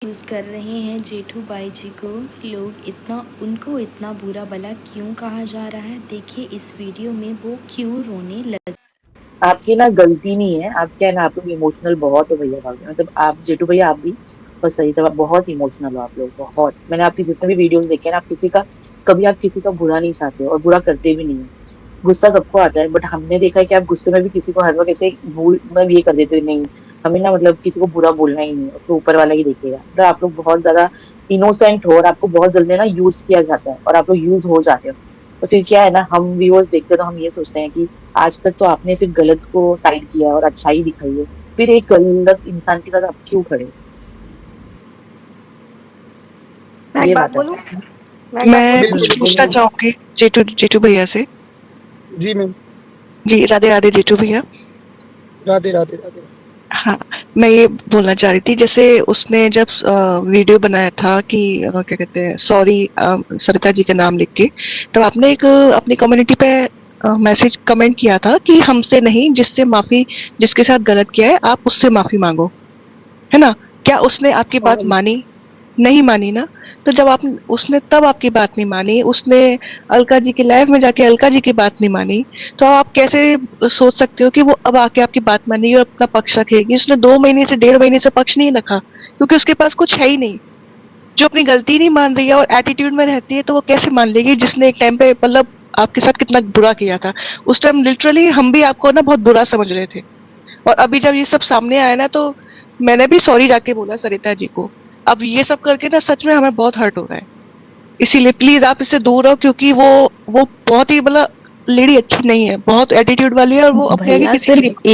Use कर रहे हैं जेठू बाई जी को। लोग उनको इतना बुरा भला क्यों कहा जा रहा है, देखिए इस वीडियो में वो क्यों रोने लग। आपकी ना गलती नहीं है, आप क्या है ना, आप लोग इमोशनल बहुत हो भैया भाभी, मतलब आप जेठू भैया आप भी। और सही तो बहुत इमोशनल हो आप लोग, बहुत। मैंने आपकी जितने भी वीडियोस देखे हैं ना, आप किसी का बुरा नहीं चाहते हो और बुरा करते भी नहीं हो। गुस्सा सबको आता है, बट हमने देखा है कि आप गुस्से में भी किसी को हर वक्त ऐसे भूल मतलब ये कर देते हो, नहीं हमें ना मतलब किसी को बुरा बोलना ही नहीं है, उसको ऊपर वाला ही देखेगा। मतलब आप लोग बहुत ज्यादा इनोसेंट हो और आपको बहुत जल्दी ना यूज किया जाता है और आप लोग यूज हो जाते हो। तो फिर क्या है ना, हम व्यूअर्स देखते हैं तो हम ये सोचते हैं कि आज तक तो आपने सिर्फ गलत को साइड किया और अच्छाई दिखाई है, फिर एक गलत इंसान के साथ आप क्यों खड़े? मैं एक ये बात बात बोलूं। है। मैं बिल्कुल पूछना बिल्कुल। चाहूंगी जेठू जेठू भैया से। जी मैम। जी राधे राधे जेठू भैया। राधे राधे राधे। हाँ, मैं ये बोलना चाह रही थी, जैसे उसने जब वीडियो बनाया था कि क्या कहते हैं, सॉरी सरिता जी का नाम लिख के, तब आपने एक अपनी कम्युनिटी पे मैसेज कमेंट किया था कि हमसे नहीं, जिसके साथ गलत किया है आप उससे माफी मांगो, है ना? क्या उसने आपकी बात हाँ मानी? नहीं मानी ना। तो जब आप उसने तब आपकी बात नहीं मानी, उसने अलका जी के लाइव में जाके अलका जी की बात नहीं मानी, तो आप कैसे सोच सकते हो कि वो अब आके आपकी बात मानेगी और अपना पक्ष रखेगी? उसने 2 महीने से 1.5 महीने से पक्ष नहीं रखा, क्योंकि उसके पास कुछ है ही नहीं। जो अपनी गलती नहीं मान रही है और एटीट्यूड में रहती है, तो वो कैसे मान लेगी जिसने एक टाइम पे मतलब आपके साथ कितना बुरा किया था? उस टाइम लिटरली हम भी आपको ना बहुत बुरा समझ रहे थे। और अभी जब ये सब सामने आया ना, तो मैंने भी सॉरी जाके बोला सरिता जी को। अब ये सब करके ना सच में हमें बहुत हर्ट हो रहा है। इसीलिए प्लीज आप इससे दूर रहो, क्योंकि वो बहुत ही मतलब लेडी अच्छी नहीं है, बहुत एटीट्यूड वाली है और वो अपने आगे भैया किसी की नहीं। सिर्फ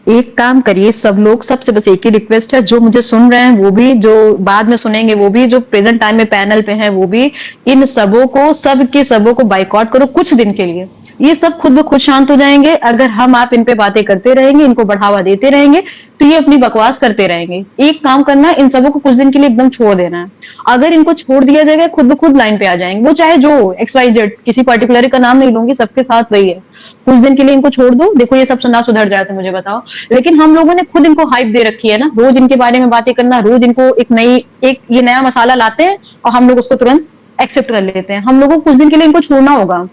एक काम करिए सब लोग, सबसे बस एक ही रिक्वेस्ट है, जो मुझे सुन रहे हैं वो भी, जो बाद में सुनेंगे वो भी, जो प्रेजेंट टाइम में पैनल पे हैं वो भी, इन सबों को बाइकआउट करो कुछ दिन के लिए। ये सब खुद ब खुद शांत हो जाएंगे। अगर हम आप इन पे बातें करते रहेंगे, इनको बढ़ावा देते रहेंगे, तो ये अपनी बकवास करते रहेंगे। एक काम करना, इन सबों को कुछ दिन के लिए एकदम छोड़ देना है। अगर इनको छोड़ दिया जाएगा, खुद ब खुद लाइन पे आ जाएंगे। वो चाहे जो एक्स वाई जेड, किसी पर्टिकुलर का नाम नहीं लूंगी, सबके साथ वही है। कुछ दिन के लिए इनको छोड़ दो, देखो ये सब ना सुधर जाए तो मुझे बताओ। लेकिन हम लोगों ने खुद इनको हाइप दे रखी है ना, रोज इनके बारे में बातें करना, रोज इनको एक ये नया मसाला लाते हैं और हम लोग उसको तुरंत एक्सेप्ट कर लेते हैं। हम लोगों को कुछ दिन के लिए इनको छोड़ना होगा,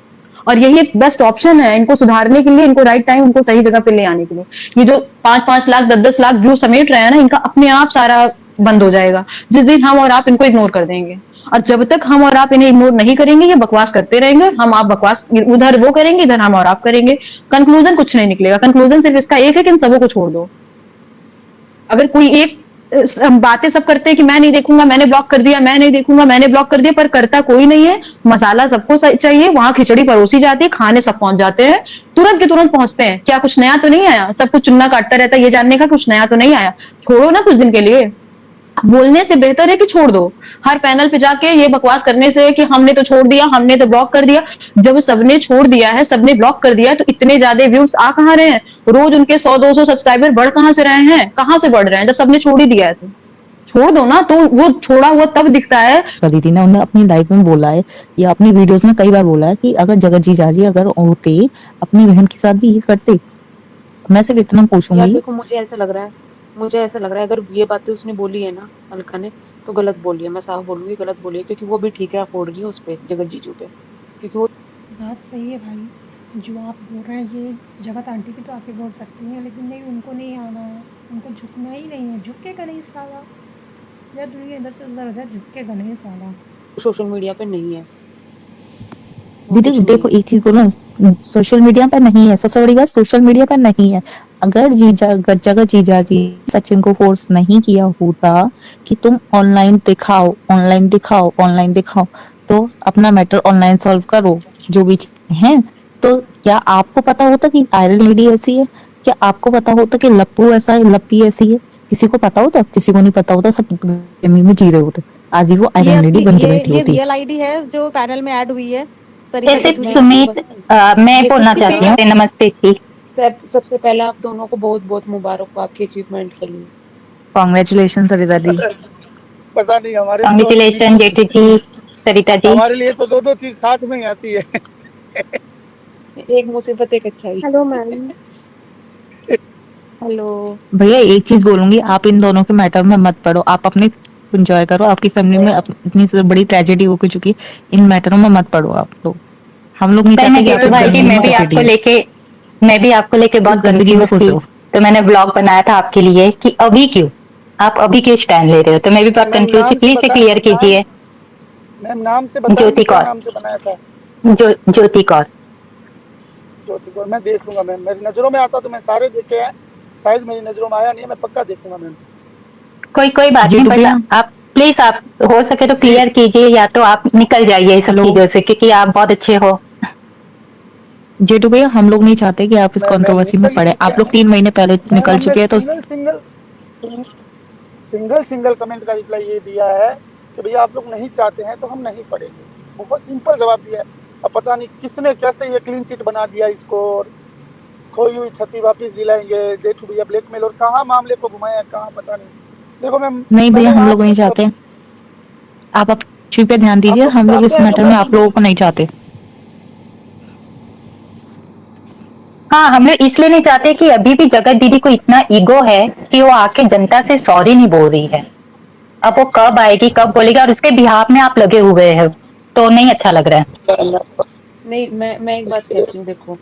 और यही एक बेस्ट ऑप्शन है इनको सुधारने के लिए, इनको राइट टाइम, इनको सही जगह पे ले आने के लिए। ये जो 5-5 लाख 10-10 लाख व्यू समेट रहे हैं ना, इनका अपने आप सारा बंद हो जाएगा जिस दिन हम और आप इनको इग्नोर कर देंगे। और जब तक हम और आप इन्हें इग्नोर नहीं करेंगे, ये बकवास करते रहेंगे। हम आप बकवास उधर वो करेंगे, इधर हम और आप करेंगे। कंक्लूजन कुछ नहीं निकलेगा। कंक्लूजन सिर्फ इसका एक है कि इन सबों को छोड़ दो। अगर कोई एक बातें सब करते हैं कि मैं नहीं देखूंगा, मैंने ब्लॉक कर दिया, मैं नहीं देखूंगा, मैंने ब्लॉक कर दिया, पर करता कोई नहीं है। मसाला सबको चाहिए, वहां खिचड़ी परोसी जाती है, खाने सब पहुंच जाते हैं, तुरंत के तुरंत पहुंचते हैं। क्या कुछ नया तो नहीं आया? सब कुछ चुन्ना काटता रहता है ये जानने का कुछ नया तो नहीं आया। छोड़ो ना कुछ दिन के लिए। बोलने से बेहतर है कि छोड़ दो। हर पैनल पे जाके ये बकवास करने से कि हमने तो छोड़ दिया, हमने तो ब्लॉक कर दिया। जब सबने छोड़ दिया है, सबने ब्लॉक कर दिया है, तो इतने ज्यादा व्यूज आ कहाँ रहे हैं? रोज उनके 100-200 सब्सक्राइबर बढ़ कहाँ से रहे हैं? कहाँ से बढ़ रहे हैं जब सबने छोड़ ही दिया है? तो छोड़ दो ना। तो वो छोड़ा हुआ तब दिखता है। करी थी ना, उन्होंने अपनी लाइफ में बोला है या अपनी वीडियोस में कई बार बोला है कि अगर जगत जी जाजी अगर होते अपनी बहन के साथ भी ये करते। मैं सिर्फ इतना यार पूछूंगी। देखो, मुझे ऐसा लग रहा है अगर ये बातें उसने बोली है ना अलका ने, तो गलत बोली है। मैं साफ बोलूंगी गलत बोली है, क्योंकि वो भी ठीक है अफोर्ड नहीं है उस पे, जगत जीजू पे, क्योंकि वो बात सही है भाई, जो आप बोल रहे हैं ये जगत आंटी भी तो आके बोल सकती हैं, लेकिन नहीं, उनको नहीं आना है, उनको झुकना ही नहीं है। झुकेगा नहीं साला, या दुनिया इधर से उधर हो जाए, झुकेगा नहीं साला। सोशल मीडिया पे नहीं है, वो दीदी कुछ भी देखो है। एक चीज बोलो, सोशल मीडिया पर नहीं है, सबसे बड़ी बात सोशल मीडिया पर नहीं है। अगर जगह जीजा जी सचिन को फोर्स नहीं किया होता कि तुम ऑनलाइन दिखाओ, ऑनलाइन दिखाओ, ऑनलाइन दिखाओ, तो अपना मैटर ऑनलाइन सॉल्व करो जो भी है, तो क्या आपको पता होता कि आयरन लेडी ऐसी है? क्या आपको पता होता कि लप्पू ऐसा है, लप्पी ऐसी है? किसी को पता होता? किसी को नहीं पता होता, सब गेमिंग में जी रहे होते। आज भी वो ये आयरन लेडी असली बन के बैठी ये होती। रियल आईडी है जो पैनल में ऐड हुई है, सरिता जैसे जेठू जी। सुमित, मैं ये बोलना सबसे चाहती पहले हूँ, नमस्ते जी। सबसे पहले आप दोनों को बहुत बहुत मुबारक हो आपके अचीवमेंट्स के लिए। कॉन्ग्रेचुलेशन सरिता दी। पता नहीं हमारे कॉन्ग्रेचुलेशन जेठू जी, सरिता जी। हमारे लिए तो दो दो चीज साथ में ही आती है। एक मुसीबत एक अच्छाई। Hello ma'am. हेलो। भैया एक चीज बोलूंगी, आप इन दोनों के मैटर में मत पड़ो। आप अपने एंजॉय करो। आपकी फैमिली में इतनी बड़ी ट्रेजेडी हो चुकी है, इन मैटरों में मत पड़ो आप लोग। हम लोग नहीं पर चाहते मैं कि जेठू आप भाई जी, गंदगी में मैं भी आपको लेके इस बहुत गंदगी में कंफ्यूज थी। घुसो। तो मैंने ब्लॉग बनाया था आपके लिए कि अभी क्यों, आप अभी क्यों स्टैंड ले रहे हो। तो मैं भी बहुत मैम कंफ्यूज थी, नाम से प्लीज से बता क्लियर नाम कीजिए। मैम नाम से बताएंगे ज्योति क्या कौर। नाम से बनाया था? ज्योति कौर। ज्योति कौर, मैं देख लूंगा मैम, मेरी नजरों में आता तो मैं सारे देखे हैं, शायद मेरी नजरों में आया नहीं है, मैं पक्का देखूंगा मैम। कोई बात नहीं, जेठू बट भैया, आप हो सके तो जी क्लियर कीजिए, या तो आप निकल जाइए इस सब हेलो चीजों से, क्योंकि आप बहुत अच्छे हो। जेठू भैया, हम लोग नहीं चाहते कि आप इस मैं कंट्रोवर्सी में निकल पड़े। क्या आप लोग 3 महीने पहले मैम, निकल हमने चुके हैं तो सिंगल कमेंट का रिप्लाई ये दिया है कि भैया आप लोग नहीं चाहते हैं तो हम नहीं पढ़ेंगे। बहुत सिंपल जवाब दिया है। अब पता नहीं किसने कैसे ये क्लीन चिट बना दिया इसको, और खोई हुई छत्ती वापस दिलाएंगे, जेठू भैया ब्लैकमेल, और कहाँ मामले को घुमाया कहाँ पता नहीं। देखो मैम, नहीं भैया, मैंने हम आज लोग नहीं तक चाहते। आप अच्छी पे ध्यान आप दीजिए, लोग हम लोग चाहते इस हैं तो मैटर में मैं आप लोगों को नहीं चाहते। हाँ, हम लोग इसलिए नहीं चाहते कि अभी भी जगत दीदी को इतना ईगो है कि वो आके जनता से सॉरी नहीं बोल रही है। अब वो कब आएगी, कब बोलेगी, और उसके बिहाफ में आप लगे हुए हो, तो नहीं अच्छा लग रहा है। नहीं, मैं एक बात कहती हूँ, देखो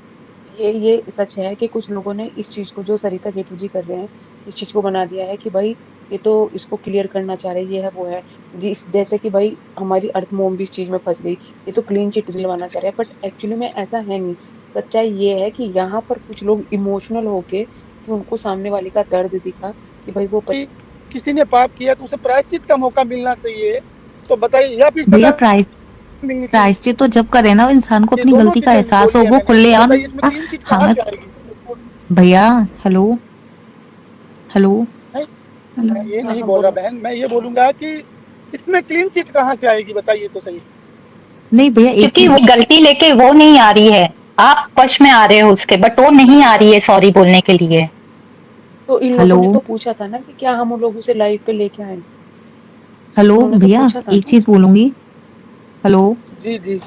ये सच है कि कुछ लोगों ने इस चीज को, जो सरिता जेठू जी कर रहे हैं, इस चीज को बना दिया है कि भाई ये तो इसको क्लियर करना चाह रहे हैं, ये है वो है। जिस जैसे कि भाई हमारी अर्थ मोम भी इस चीज में फंस गई, ये तो क्लीन चिट दिलवाना चाह रहे हैं, बट एक्चुअली में ऐसा है नहीं। सच्चाई ये है कि यहाँ पर कुछ लोग इमोशनल होके, कि उनको सामने वाले का दर्द दिखा कि भाई वो किसी ने पाप किया तो उसे प्रायश्चित का मौका मिलना चाहिए, तो बताइए, या फिर भैया सजा मिलनी चाहिए। प्रायश्चित तो जब करे ना इंसान को ये अपनी दोनों गलती का चीजें एहसास बोली हो, है वो मैंने, तो खुलेआम। बताइए इसमें क्लीन चिट कहाँ हाँ से आएगी? भैया, हेलो हेलो नहीं, हेलो। मैं ये हाँ नहीं हाँ बोल रहा बोलो। बहन, मैं ये बोलूंगा कि इसमें क्लीन चिट कहाँ से आएगी, बताइए तो सही। नहीं भैया, एक क्योंकि चीज वो गलती लेके वो नहीं आ रही है, आप पक्ष में आ रहे हो उसके, बट वो नहीं आ रही है सॉरी बोलने के लिए। तो इन लोगों हेलो ने तो पूछा था ना कि क्या हम उन लोगों से लाइव पे लेके आए, हेलो उन्होंने तो भैया, पूछा था एक ना। चीज बोलूंगी। हेलो जी जी जी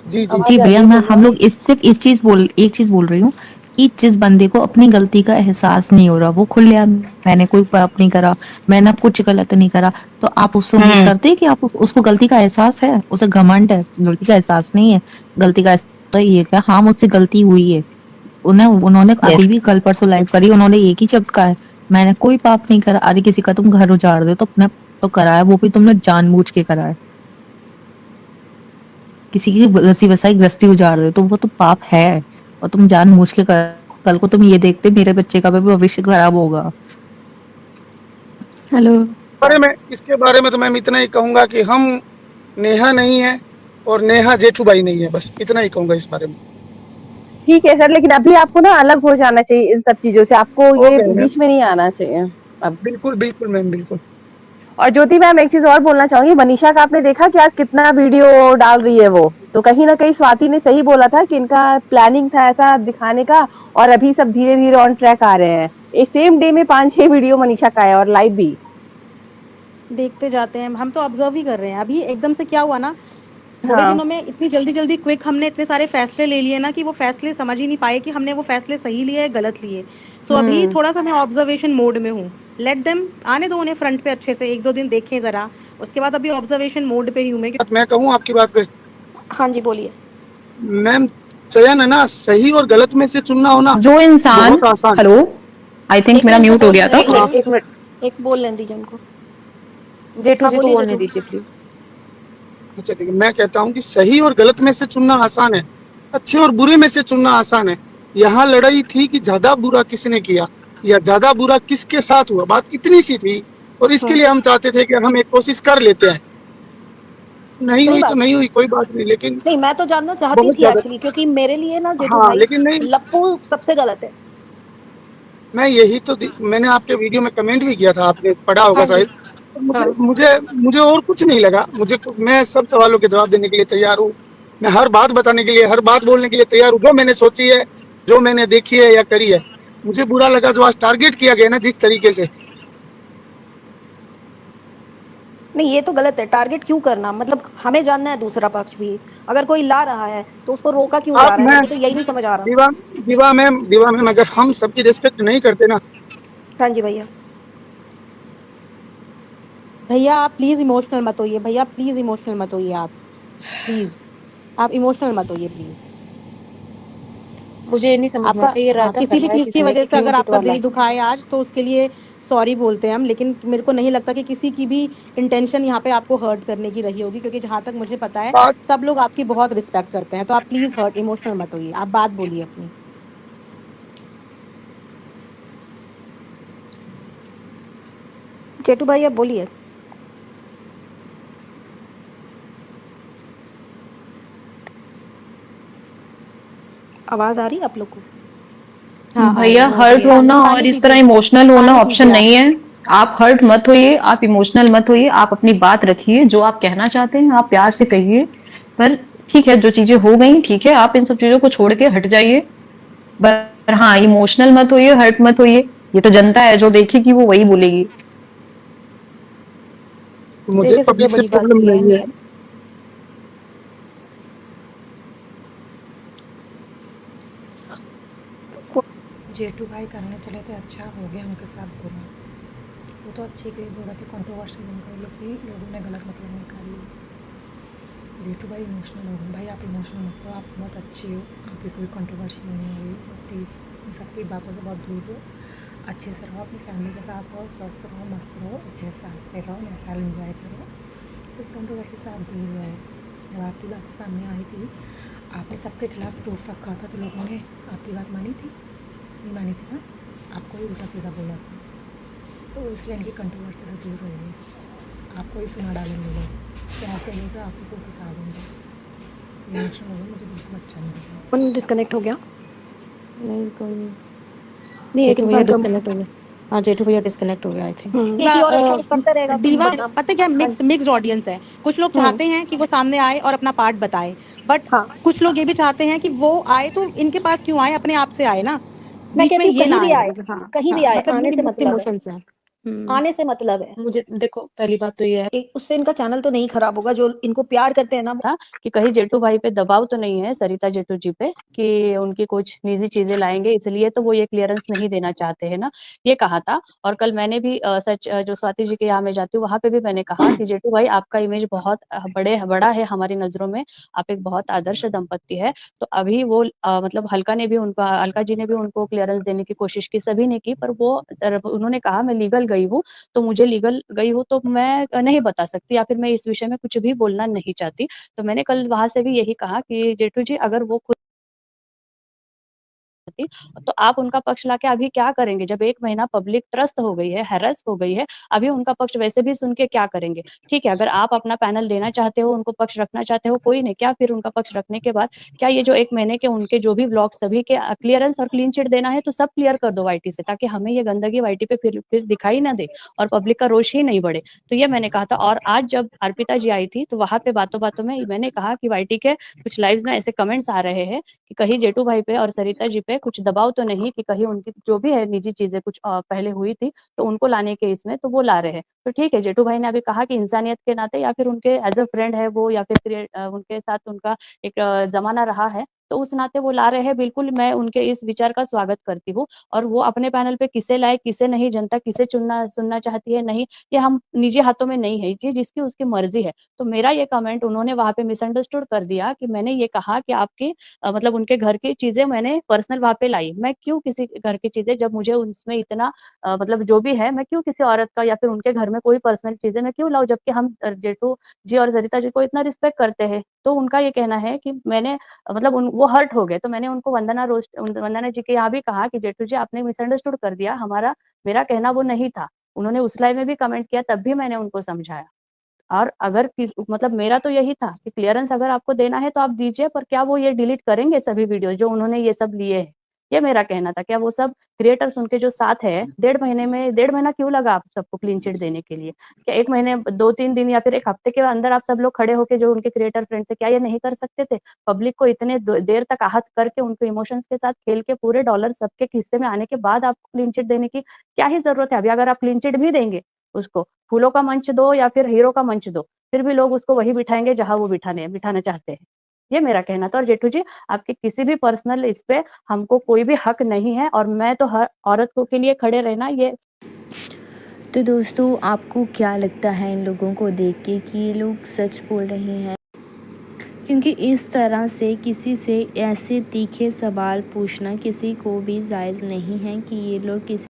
जी। जी आवाज आ रही भैया, है, मैं बोलो हम आप। लोग इस सिर्फ इस चीज बोल एक चीज बोल रही हूँ कि जिस बंदे को अपनी गलती का एहसास नहीं हो रहा, वो खुलेआम मैंने कोई पाप नहीं करा, मैंने कुछ गलत नहीं करा, तो आप उससे उम्मीद करते हैं कि आप उसको गलती का एहसास है? उसे घमंड है, गलती का एहसास नहीं है। गलती का एहसास तो ये क्या, हाँ मुझसे गलती हुई है। उन्होंने यस। अभी भी कल परसों लाइव करी, उन्होंने एक ही शब्द कहा है, मैंने कोई पाप नहीं करा। अरे किसी का तुम घर उजाड़ दो तो अपने तो करा है, वो भी तुमने जानबूझ के करा है। किसी की रसी बसाई गृहस्थी उजाड़ दो तो वो तो पाप है, और तुम जानबूझ के कर। कल को तुम ये देखते मेरे बच्चे का भी भविष्य खराब होगा। हेलो। इसके बारे में तो मैं इतना ही कहूंगा कि हम नेहा नहीं है और नेहा जेठू भाई नहीं है, बस इतना ही कहूंगा इस बारे में। ठीक है सर, लेकिन अभी आपको ना अलग हो जाना चाहिए इन सब चीजों से, आपको ये ओके मैम, बीच में नहीं आना चाहिए अब। बिल्कुल बिल्कुल मैम, बिल्कुल। और ज्योति मैम, एक चीज और बोलना चाहूंगी, मनीषा का आपने देखा कि आज कितना वीडियो डाल रही है वो, तो कहीं ना कहीं स्वाति ने सही बोला था कि इनका प्लानिंग था ऐसा दिखाने का, और अभी सब धीरे धीरे ऑन ट्रैक आ रहे हैं। एक सेम डे में 5-6 वीडियो मनीषा का है, और लाइव भी देखते जाते हैं, हम तो ऑब्जर्व ही कर रहे हैं। अभी एकदम से क्या हुआ ना, थोड़े हाँ। दिनों में इतनी जल्दी जल्दी क्विक हमने इतने सारे फैसले ले लिए ना कि वो फैसले समझ ही नहीं पाए कि हमने वो फैसले सही लिए या गलत लिए। सो अभी थोड़ा सा मैं ऑब्जर्वेशन मोड में हूँ। लेट देम आने दो उन्हें फ्रंट पे अच्छे से, 1-2 दिन देखें जरा, उसके बाद अभी ऑब्जर्वेशन मोड पे ही हूँ मैं। मैं कहूँ आपकी बात पे, हाँ जी बोलिए। मैम चयन है ना, सही और गलत में से चुनना होना जो इंसान, बहुत आसान। हेलो, आई थिंक एक मेरा मिनट म्यूट हो बोल गया था। लेने दीजिए, एक मिनट, एक बोल लेने दीजिए उनको। जेठू हाँ जी को बोलिए बोलने जेठू। दीजिए प्लीज। अच्छा ठीक है, मैं कहता हूँ कि सही और गलत में से चुनना आसान है, अच्छे और बुरे में से चुनना आसान है। यहाँ लड़ाई थी कि ज्यादा बुरा किसने किया या ज्यादा बुरा किसके साथ हुआ, बात इतनी सी थी, और इसके लिए हम चाहते थे कि हम एक कोशिश कर लेते हैं। नहीं सही हुई तो बात है। नहीं हुई, कोई बात नहीं, लेकिन नहीं, मैं तो जानना चाहती बहुत थी ज्यादा। एक्चुअली, क्योंकि मेरे लिए ना जेठू हाँ भाई, लेकिन नहीं, लप्पू सबसे गलत है। मैं यही तो मैंने आपके वीडियो में कमेंट भी किया था, आपने पढ़ा होगा हाँ जी। शायद। तो मुझे हाँ। मुझे मुझे और कुछ नहीं लगा, मैं सब सवालों के जवाब देने के लिए तैयार हूँ। मैं हर बात बताने के लिए, हर बात बोलने के लिए तैयार हूँ, जो मैंने सोची है, जो मैंने देखी है या करी है। मुझे बुरा लगा जो आज टारगेट किया गया ना जिस तरीके से। नहीं, ये तो गलत है। टारगेट क्यों करना, मतलब हमें जानना है दूसरा पक्ष भी। अगर कोई ला रहा है तो उसको रोका क्यों जा आप रहा है, मैं मेरे को तो यही नहीं समझ आ रहा। दीवा दीवा मैम अगर हम सबकी रिस्पेक्ट नहीं करते ना, हाँ जी भैया। भैया आप प्लीज इमोशनल मत होइए, भैया प्लीज इमोशनल मत होइए, आप प्लीज, आप इमोशनल मत होइए प्लीज। मुझे ये नहीं समझ में आपका आता ये हाँ, राजा किसी कर भी रहा है चीज की किसमें, वजह ये से क्लीन अगर चिट आपका वाला। दिल दुखा है आज, तो उसके लिए सॉरी बोलते हैं हम, लेकिन मेरे को नहीं लगता कि किसी की भी इंटेंशन यहाँ पे आपको हर्ट करने की रही होगी, क्योंकि जहां तक मुझे पता है बात सब लोग आपकी बहुत रिस्पेक्ट करते हैं। तो आप प्लीज हर्ट इमोशनल मत होइए, आप बात बोलिए अपनी। जेठू भाई अब बोलिए। आवाज आ रही है आप लोग को? हाँ आ रही भैया है। हर्ट पानी होना और पानी इस तरह पीजिए, इमोशनल होना पानी ऑप्शन पीजिए आप। नहीं है। आप हर्ट मत होइए, आप इमोशनल मत होइए, आप अपनी बात रखिए, जो आप कहना चाहते हैं आप प्यार से कहिए। पर ठीक है, जो चीजें हो गई ठीक है, आप इन सब चीजों को छोड़ के हट जाइए। पर हाँ, इमोशनल मत होइए, हर्ट मत होइए। ये तो जनता है, जो देखेगी वो वही बोलेगी। मुझे देखिए सबसे पब्लिक से बड़ी बात तो प्रॉब्लम ये नहीं है। है, जेठू भाई करने चले थे, अच्छा हो गया उनके साथ बुरा। वो तो अच्छे के लिए बोल रहे थे, कंट्रोवर्सी बनकर लोगों ने गलत मतलब निकाल लिया। जेठू भाई इमोशनल हो गए। भाई आप इमोशनल मत हो, आप बहुत अच्छे हो, आपकी कोई कंट्रोवर्सी नहीं हो रही। प्लीज़ इन सबकी बातों से बहुत दूर रहो, अच्छे से रहो, अपनी फैमिली के साथ रहो, स्वस्थ रहो, मस्त रहो, अच्छे से हंसते रहो, नया साल एंजॉय करो, इस कंट्रोवर्सी से आप दूर रहो। जब आपकी बात सामने आई थी, आपने सबके खिलाफ प्रूफ रखा था, तो लोगों ने आपकी बात मानी थी? नहीं मानी थी ना, आपको ही उल्टा सीधा बोला था। तो इसलिए इनकी कंट्रोवर्सी से दूर रहिए, आपको ही सुना डालेंगे लोग, पैसे लेकर आप ही को फंसा देंगे। इमोशनल हो गए, मुझे बिल्कुल अच्छा नहीं लगा। कौन डिस्कनेक्ट हो गया? नहीं कोई नहीं, नहीं, एक जेठू भैया इंसान कम। डिस्कनेक्ट हो गया। हाँ जेठू भैया डिस्कनेक्ट हो गया आई थिंक। किसी और अच्छा करता रहेगा फिर डीवा बदनाम। पता है क्या, हाँ मिक्स्ड ऑडियंस है। कुछ लोग चाहते हैं कि वो सामने आए और अपना पार्ट बताए, बट हाँ, कुछ लोग ये भी चाहते हैं कि वो आए तो इनके पास क्यों आए, अपने आप से आए ना, मैं बीच में कहती हूँ ये कहीं ना भी आए। आए, हाँ कहीं भी हाँ, आए, मतलब आने ये से मिक्स मतलब है, इमोशंस हैं। आने से मतलब है। मुझे देखो पहली बात तो ये है उससे इनका चैनल तो नहीं खराब होगा, जो इनको प्यार करते हैं ना। था कि कहीं जेठू भाई पे दबाव तो नहीं है, सरिता जेठू जी पे, कि उनकी कुछ निजी चीजें लाएंगे इसलिए तो वो ये क्लियरेंस नहीं देना चाहते हैं ना, ये कहा था। और कल मैंने भी जो स्वाति जी के यहाँ मैं जाती हूँ वहां पे भी मैंने कहा कि जेठू भाई आपका इमेज बहुत बड़ा है हमारी नजरों में, आप एक बहुत आदर्श दंपत्ति है। तो अभी वो मतलब अलका जी ने भी उनको क्लियरेंस देने की कोशिश की, सभी ने की, पर वो उन्होंने कहा मैं लीगल गई हूँ, तो मुझे लीगल गई हूँ तो मैं नहीं बता सकती, या फिर मैं इस विषय में कुछ भी बोलना नहीं चाहती। तो मैंने कल वहां से भी यही कहा कि जेठू जी अगर वो खुद थी, तो आप उनका पक्ष लाके अभी क्या करेंगे, जब 1 महीना पब्लिक त्रस्त हो गई है, हैरेस हो गई है, अभी उनका पक्ष वैसे भी सुन के क्या करेंगे? ठीक है, अगर आप अपना पैनल देना चाहते हो, उनको पक्ष रखना चाहते हो, कोई नहीं, क्या फिर उनका पक्ष रखने के बाद क्या ये जो 1 महीने के उनके जो भी ब्लॉग सभी के क्लियरेंस और क्लीन चिट देना है तो सब क्लियर कर दो वाईटी से, ताकि हमें ये गंदगी वाईटी पे फिर दिखाई ना दे और पब्लिक का रोष ही नहीं बढ़े। तो ये मैंने कहा था। और आज जब अर्पिता जी आई थी तो वहां पे बातों बातों में मैंने कहा कि वाईटी के कुछ लाइव्स में ऐसे कमेंट्स आ रहे हैं कि कहीं जेठू भाई पे और सरिता जी पे कुछ दबाव तो नहीं, कि कहीं उनकी जो भी है निजी चीजें कुछ पहले हुई थी तो उनको लाने के इसमें तो वो ला रहे हैं। तो ठीक है, जेठू भाई ने अभी कहा कि इंसानियत के नाते या फिर उनके एज अ फ्रेंड है वो, या फिर उनके साथ उनका एक जमाना रहा है, तो उस नाते वो ला रहे हैं। बिल्कुल मैं उनके इस विचार का स्वागत करती हूँ। और वो अपने पैनल पे किसे लाए किसे नहीं, जनता किसे सुनना चाहती है नहीं, ये हम निजी हाथों में नहीं है, ये जिसकी उसकी मर्जी है। तो मेरा ये कमेंट उन्होंने वहां पे मिसअंडरस्टूड कर दिया कि मैंने ये कहा कि आपकी मतलब उनके घर की चीजें मैंने पर्सनल वहां पे लाई। मैं क्यों किसी घर की चीजें, जब मुझे उसमें इतना मतलब जो भी है, मैं क्यों किसी औरत का या फिर उनके घर में कोई पर्सनल चीजें मैं क्यों लाऊं, जबकि हम जेठू जी और सरिता जी को इतना रिस्पेक्ट करते हैं। तो उनका ये कहना है कि मैंने मतलब वो हर्ट हो गए, तो मैंने उनको वंदना जी के यहाँ भी कहा कि जेठू जी आपने मिसअंडरस्टूड कर दिया, मेरा कहना वो नहीं था। उन्होंने उस लाइव में भी कमेंट किया, तब भी मैंने उनको समझाया। और अगर मतलब मेरा तो यही था कि क्लियरेंस अगर आपको देना है तो आप दीजिए, पर क्या वो ये डिलीट करेंगे सभी वीडियो जो उन्होंने ये सब लिए हैं? ये मेरा कहना था। क्या वो सब क्रिएटर्स उनके जो साथ है, 1.5 महीना क्यों लगा आप सबको क्लीन चिट देने के लिए? क्या 1 महीने 2-3 दिन या फिर 1 हफ्ते के अंदर आप सब लोग खड़े होके जो उनके क्रिएटर फ्रेंड्स है, क्या ये नहीं कर सकते थे? पब्लिक को इतने देर तक आहत करके उनके इमोशंस के साथ खेल के पूरे डॉलर सबके हिस्से में आने के बाद आपको क्लीन चिट देने की क्या ही जरूरत है? अभी अगर आप क्लीन चिट भी देंगे उसको, फूलों का मंच दो या फिर हीरो का मंच दो, फिर भी लोग उसको वही बिठाएंगे जहां वो बिठाना चाहते हैं। ये मेरा कहना था। और जेठू जी आपके किसी भी पर्सनल इस पे हमको कोई भी हक नहीं है, और मैं तो हर औरत को के लिए खड़े रहना ये तो तो दोस्तों आपको क्या लगता है इन लोगों को देख के कि ये लोग सच बोल रहे हैं? क्योंकि इस तरह से किसी से ऐसे तीखे सवाल पूछना किसी को भी जायज़ नहीं है कि ये लोग किसी